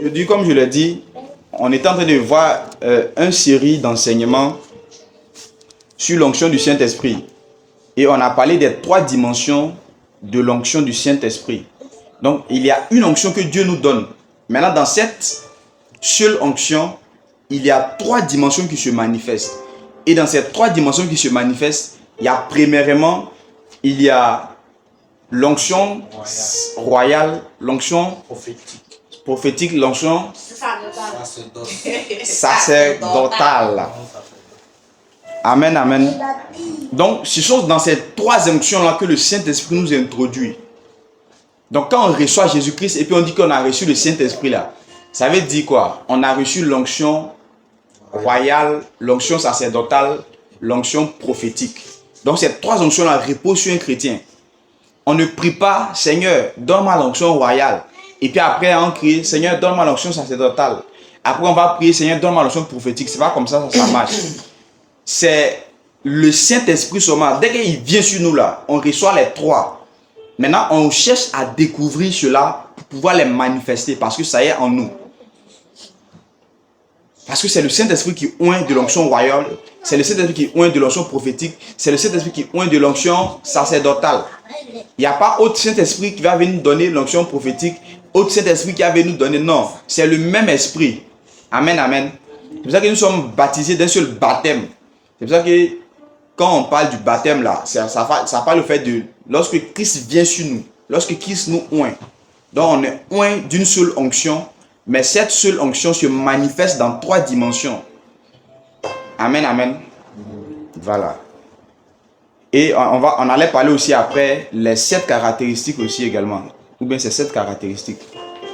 Je dis, comme je l'ai dit, on est en train de voir une série d'enseignements sur l'onction du Saint-Esprit. Et on a parlé des 3 dimensions de l'onction du Saint-Esprit. Donc, il y a une onction que Dieu nous donne. Maintenant, dans cette seule onction, il y a 3 dimensions qui se manifestent. Et dans ces 3 dimensions qui se manifestent, il y a premièrement, il y a l'onction royale, l'onction prophétique, l'onction sacerdotale. Amen, amen. Donc, ce sont dans ces 3 onctions-là que le Saint-Esprit nous introduit. Donc, quand on reçoit Jésus-Christ et puis on dit qu'on a reçu le Saint-Esprit là, ça veut dire quoi? On a reçu l'onction royale, l'onction sacerdotale, l'onction prophétique. Donc, ces 3 onctions-là reposent sur un chrétien. On ne prie pas, Seigneur, donne-moi l'onction royale. Et puis après, on crie, Seigneur, donne-moi l'onction sacerdotale. Après, on va prier, Seigneur, donne-moi l'onction prophétique. C'est pas comme ça, ça marche. C'est le Saint-Esprit seulement. Dès qu'il vient sur nous là, on reçoit les 3. Maintenant, on cherche à découvrir cela pour pouvoir les manifester parce que ça y est en nous. Parce que c'est le Saint-Esprit qui oint de l'onction royale, c'est le Saint-Esprit qui oint de l'onction prophétique, c'est le Saint-Esprit qui oint de l'onction sacerdotale. Il n'y a pas autre Saint-Esprit qui va venir nous donner l'onction prophétique, autre Saint-Esprit qui va venir nous donner. Non, c'est le même esprit. Amen, amen. C'est pour ça que nous sommes baptisés d'un seul baptême. C'est pour ça que quand on parle du baptême là, ça parle au fait de lorsque Christ vient sur nous, lorsque Christ nous oint. Donc on est oint d'une seule onction, mais cette seule onction se manifeste dans 3 dimensions. Amen, amen. Voilà. Et on allait parler aussi après les 7 caractéristiques aussi également. Ou bien ces 7 caractéristiques.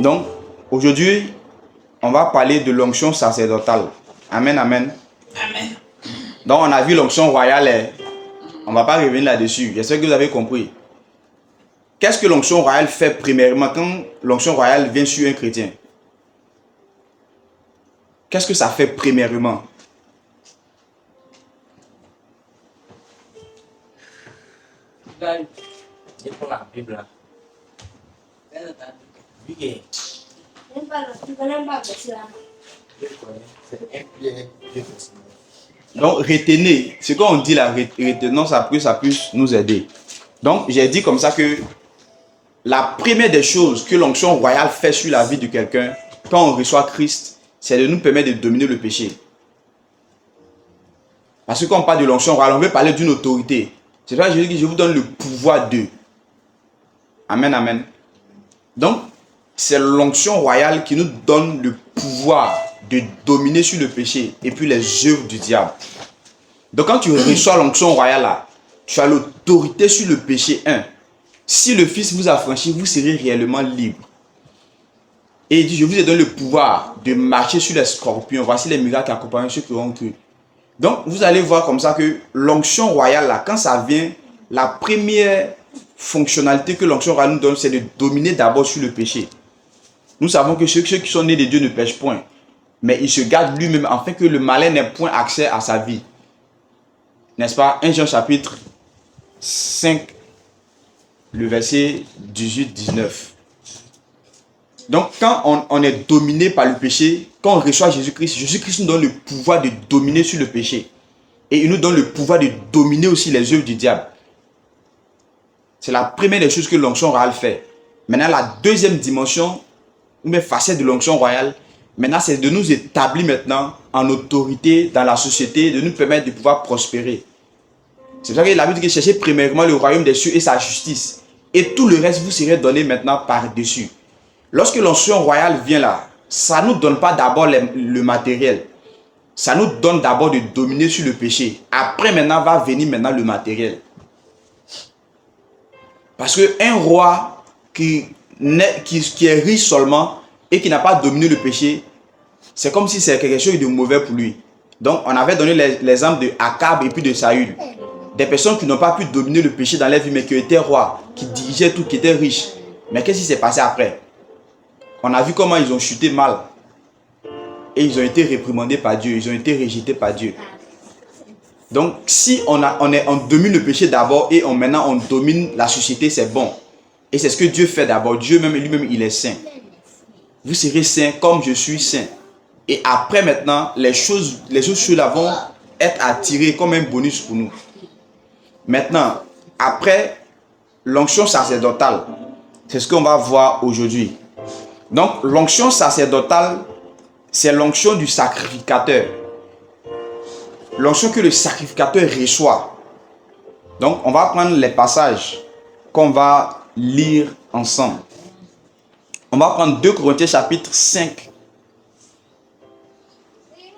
Donc, aujourd'hui, on va parler de l'onction sacerdotale. Amen, amen. Amen. Donc, on a vu l'onction royale. On ne va pas revenir là-dessus. J'espère que vous avez compris. Qu'est-ce que l'onction royale fait premièrement quand l'onction royale vient sur un chrétien? Qu'est-ce que ça fait premièrement? La Bible. Donc, retenez. Ce qu'on dit là, retenons ça pour que ça puisse nous aider. Donc, j'ai dit comme ça que la première des choses que l'onction royale fait sur la vie de quelqu'un, quand on reçoit Christ, c'est de nous permettre de dominer le péché. Parce que quand on parle de l'onction royale, on veut parler d'une autorité. C'est pour ça que je dis que je vous donne le pouvoir de. Amen, amen. Donc, c'est l'onction royale qui nous donne le pouvoir de dominer sur le péché et puis les œuvres du diable. Donc, quand tu reçois l'onction royale là, tu as l'autorité sur le péché 1. Si le Fils vous affranchit, vous serez réellement libre. Et il dit, je vous ai donné le pouvoir de marcher sur les scorpions. Voici les miracles qui accompagnent ceux qui auront cru. Donc, vous allez voir comme ça que l'onction royale, là, quand ça vient, la première fonctionnalité que l'onction royale nous donne, c'est de dominer d'abord sur le péché. Nous savons que ceux qui sont nés de Dieu ne pêchent point. Mais il se garde lui-même afin que le malin n'ait point accès à sa vie. N'est-ce pas? 1 Jean chapitre 5, le verset 18-19. Donc, quand on est dominé par le péché, quand on reçoit Jésus-Christ, Jésus-Christ nous donne le pouvoir de dominer sur le péché. Et il nous donne le pouvoir de dominer aussi les œuvres du diable. C'est la première des choses que l'onction royale fait. Maintenant, la deuxième dimension, ou même facette de l'onction royale, maintenant, c'est de nous établir maintenant en autorité dans la société, de nous permettre de pouvoir prospérer. C'est pour ça que la Bible dit que cherchez premièrement le royaume des cieux et sa justice. Et tout le reste vous serez donné maintenant par-dessus. Lorsque l'onction royale vient là, ça ne nous donne pas d'abord le matériel. Ça nous donne d'abord de dominer sur le péché. Après, maintenant, va venir maintenant le matériel. Parce qu'un roi qui est riche seulement et qui n'a pas dominé le péché, c'est comme si c'est quelque chose de mauvais pour lui. Donc, on avait donné l'exemple de Akab et puis de Saül. Des personnes qui n'ont pas pu dominer le péché dans leur vie, mais qui étaient rois, qui dirigeaient tout, qui étaient riches. Mais qu'est-ce qui s'est passé après? On a vu comment ils ont chuté mal. Et ils ont été réprimandés par Dieu. Ils ont été rejetés par Dieu. Donc, si on domine le péché d'abord et maintenant on domine la société, c'est bon. Et c'est ce que Dieu fait d'abord. Dieu même lui-même, il est saint. vous serez saints comme je suis saint. Et après maintenant, les choses là vont être attirées comme un bonus pour nous. Maintenant, après l'onction sacerdotale, c'est ce qu'on va voir aujourd'hui. Donc, l'onction sacerdotale, c'est l'onction du sacrificateur. L'onction que le sacrificateur reçoit. Donc, on va prendre les passages qu'on va lire ensemble. On va prendre 2 Corinthiens chapitre 5,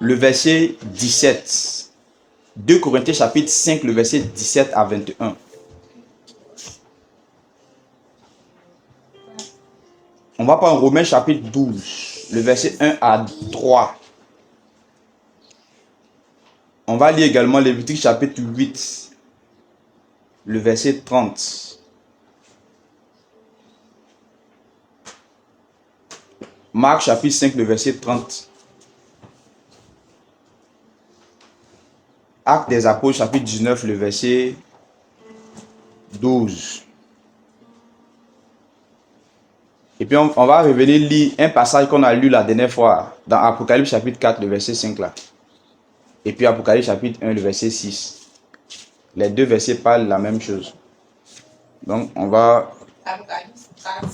le verset 17. 2 Corinthiens chapitre 5, le verset 17 à 21. On va prendre Romains chapitre 12, le verset 1 à 3. On va lire également Lévitique chapitre 8, le verset 30. Marc chapitre 5, le verset 30. Actes des Apôtres chapitre 19, le verset 12. Et puis on va revenir lire un passage qu'on a lu la dernière fois dans Apocalypse chapitre 4, le verset 5 là. Et puis Apocalypse chapitre 1, le verset 6. Les deux versets parlent la même chose. Donc on va... Apocalypse 4,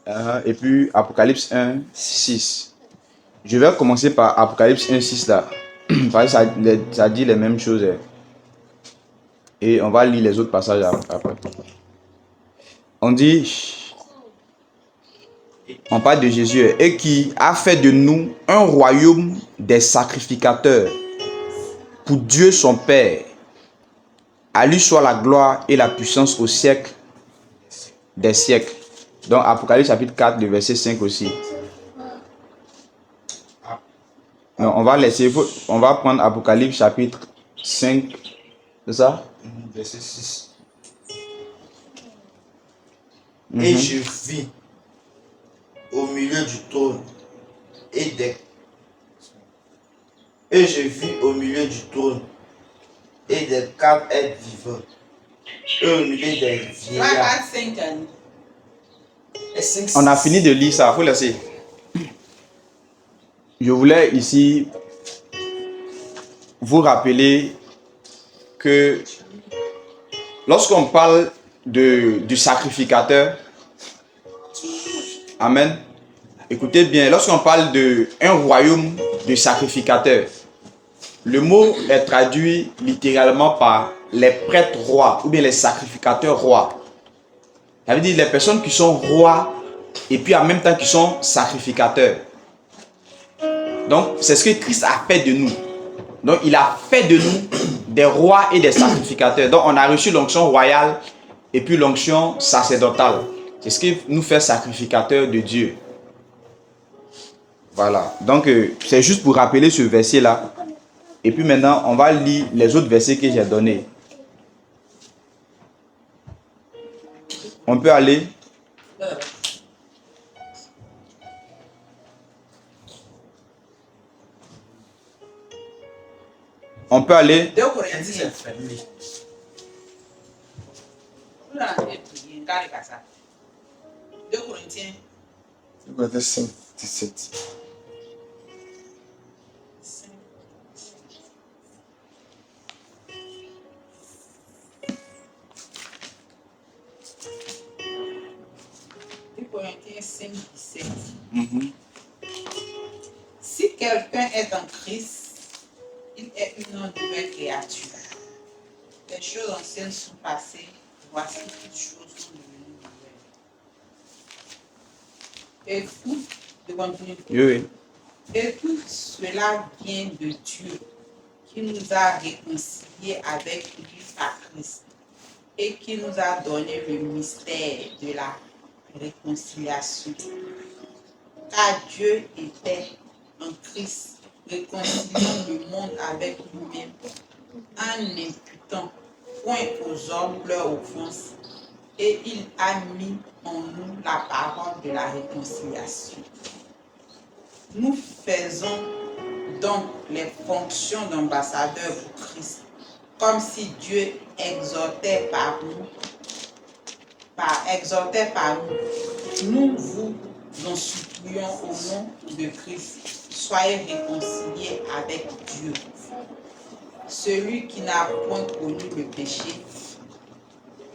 5. Et puis Apocalypse 1, 6. Je vais commencer par Apocalypse 1, 6 là. Parce que ça dit les mêmes choses. Et on va lire les autres passages après. On dit... On parle de Jésus et qui a fait de nous un royaume des sacrificateurs pour Dieu son Père. À lui soit la gloire et la puissance au siècle des siècles. Donc Apocalypse chapitre 4, le verset 5 aussi. Non, on va laisser, on va prendre Apocalypse chapitre 5, c'est ça? Verset 6. Mhm. Et je vis au milieu du trône et des 4 êtres vivants. Et au milieu des 3, vieillards. 4, 5 ans. Et 5, On a fini de lire ça, il faut laisser. Je voulais ici vous rappeler que lorsqu'on parle du sacrificateur, amen, écoutez bien, lorsqu'on parle d'un royaume de sacrificateurs, le mot est traduit littéralement par les prêtres rois ou bien les sacrificateurs rois. Ça veut dire les personnes qui sont rois et puis en même temps qui sont sacrificateurs. Donc c'est ce que Christ a fait de nous. Donc il a fait de nous des rois et des sacrificateurs. Donc on a reçu l'onction royale et puis l'onction sacerdotale. C'est ce qui nous fait sacrificateurs de Dieu. Voilà. Donc c'est juste pour rappeler ce verset là. Et puis maintenant on va lire les autres versets que j'ai donnés. On peut aller. On peut aller. 2 Corinthiens. Vous en avez prié, regardez pas ça. 2 Corinthiens. Verset 5, 17. 5. Corinthiens 5, 17. Si quelqu'un est en Christ, il est une nouvelle créature. Les choses anciennes sont passées, voici toutes choses sont devenues nouvelles. Et tout, je continue. Oui. Et tout cela vient de Dieu, qui nous a réconciliés avec lui par Christ et qui nous a donné le mystère de la réconciliation. Car Dieu était en Christ, réconciliant le monde avec lui-même, en n'imputant point aux hommes leurs offenses, et il a mis en nous la parole de la réconciliation. Nous faisons donc les fonctions d'ambassadeurs pour Christ, comme si Dieu exhortait par nous. Nous vous nous supplions au nom de Christ, soyez réconciliés avec Dieu. Celui qui n'a point connu le péché,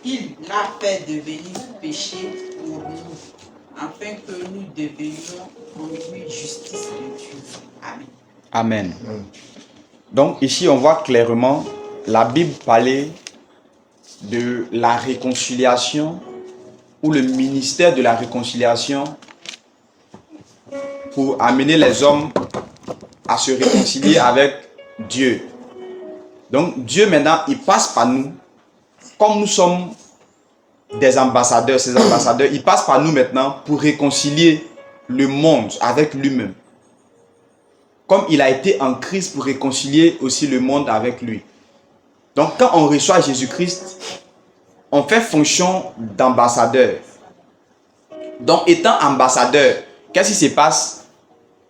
il l'a fait devenir péché pour nous, afin que nous devenions en lui justice de Dieu. Amen. Amen. Donc ici, on voit clairement la Bible parler de la réconciliation ou le ministère de la réconciliation pour amener les hommes à se réconcilier avec Dieu. Donc Dieu maintenant, il passe par nous. Comme nous sommes des ambassadeurs, ces ambassadeurs, il passe par nous maintenant pour réconcilier le monde avec lui-même. Comme il a été en Christ pour réconcilier aussi le monde avec lui. Donc quand on reçoit Jésus-Christ, on fait fonction d'ambassadeur. Donc étant ambassadeur, qu'est-ce qui se passe?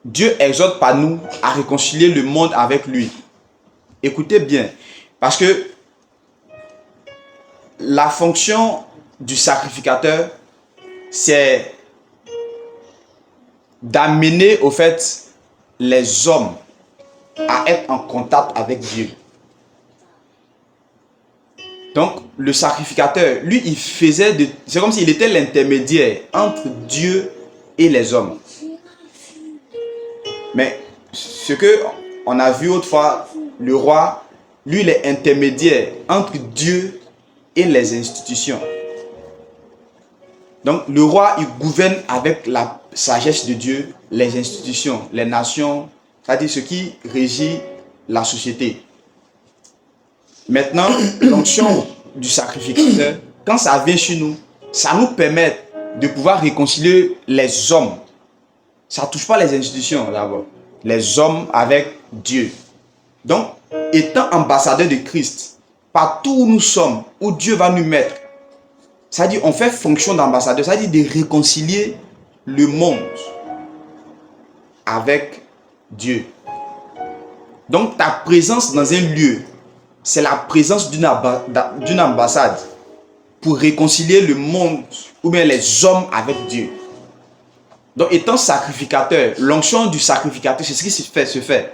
Dieu exhorte par nous à réconcilier le monde avec lui. Écoutez bien, parce que la fonction du sacrificateur, c'est d'amener au fait les hommes à être en contact avec Dieu. Donc le sacrificateur, lui, il faisait de... C'est comme s'il était l'intermédiaire entre Dieu et les hommes. Mais ce que on a vu autrefois, le roi, lui, il est intermédiaire entre Dieu et les institutions. Donc le roi, il gouverne avec la sagesse de Dieu, les institutions, les nations, c'est-à-dire ce qui régit la société. Maintenant, l'onction du sacrificateur, quand ça vient chez nous, ça nous permet de pouvoir réconcilier les hommes. Ça ne touche pas les institutions d'abord. Les hommes avec Dieu. Donc, étant ambassadeur de Christ, partout où nous sommes, où Dieu va nous mettre, c'est-à-dire on fait fonction d'ambassadeur, c'est-à-dire de réconcilier le monde avec Dieu. Donc ta présence dans un lieu, c'est la présence d'une ambassade pour réconcilier le monde ou bien les hommes avec Dieu. Donc étant sacrificateur, l'onction du sacrificateur, c'est ce qui se fait.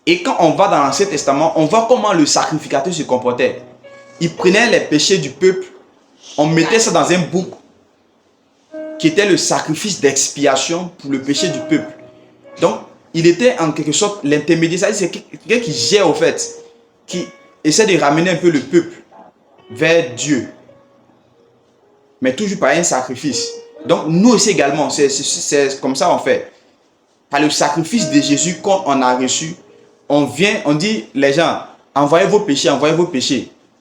Et quand on va dans l'Ancien Testament, on voit comment le sacrificateur se comportait. Il prenait les péchés du peuple, on mettait ça dans un bouc qui était le sacrifice d'expiation pour le péché du peuple. Donc, il était en quelque sorte l'intermédiaire, c'est-à-dire c'est quelqu'un qui gère au fait, qui essaie de ramener un peu le peuple vers Dieu, mais toujours par un sacrifice. Donc, nous aussi également, c'est comme ça on fait. Par le sacrifice de Jésus qu'on a reçu, on vient, on dit, les gens, envoyez vos péchés.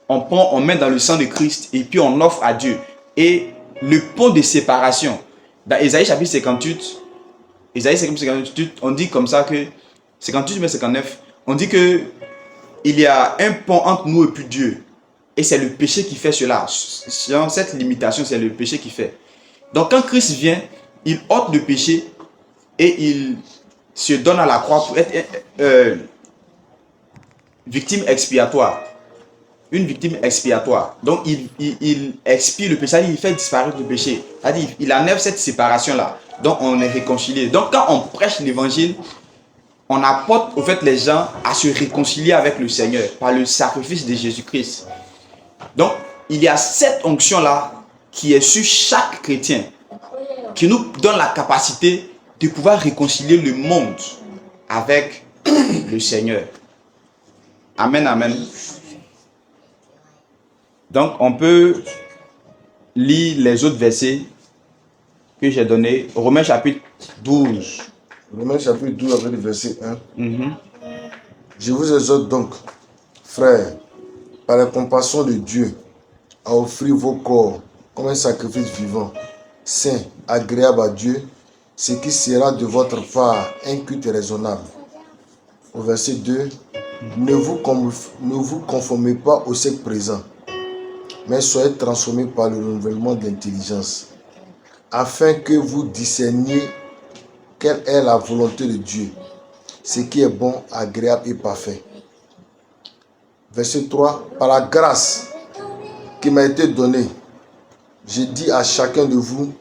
On prend, on met dans le sang de Christ et puis on offre à Dieu. Et le pont de séparation, dans Ésaïe chapitre 58, on dit comme ça que, 58 mais 59, on dit que il y a un pont entre nous et puis Dieu. Et c'est le péché qui fait cela. Selon cette limitation, c'est le péché qui fait. Donc quand Christ vient, il ôte le péché et il se donne à la croix pour être victime expiatoire. Une victime expiatoire. Donc il expie le péché, il fait disparaître le péché. C'est-à-dire il enlève cette séparation-là. Donc on est réconcilié. Donc quand on prêche l'évangile, on apporte au fait les gens à se réconcilier avec le Seigneur par le sacrifice de Jésus-Christ. Donc il y a cette onction-là qui est sur chaque chrétien, qui nous donne la capacité de pouvoir réconcilier le monde avec le Seigneur. Amen, amen. Donc, on peut lire les autres versets que j'ai donnés. Romains chapitre 12. Romains chapitre 12, avec le verset 1. Je vous exhorte donc, frères, par la compassion de Dieu, à offrir vos corps comme un sacrifice vivant, saint, agréable à Dieu, ce qui sera de votre part un culte raisonnable. Au verset 2, ne vous conformez pas au siècle présent, mais soyez transformés par le renouvellement de l'intelligence, afin que vous discerniez quelle est la volonté de Dieu, ce qui est bon, agréable et parfait. Verset 3, par la grâce qui m'a été donnée, je dis à chacun de vous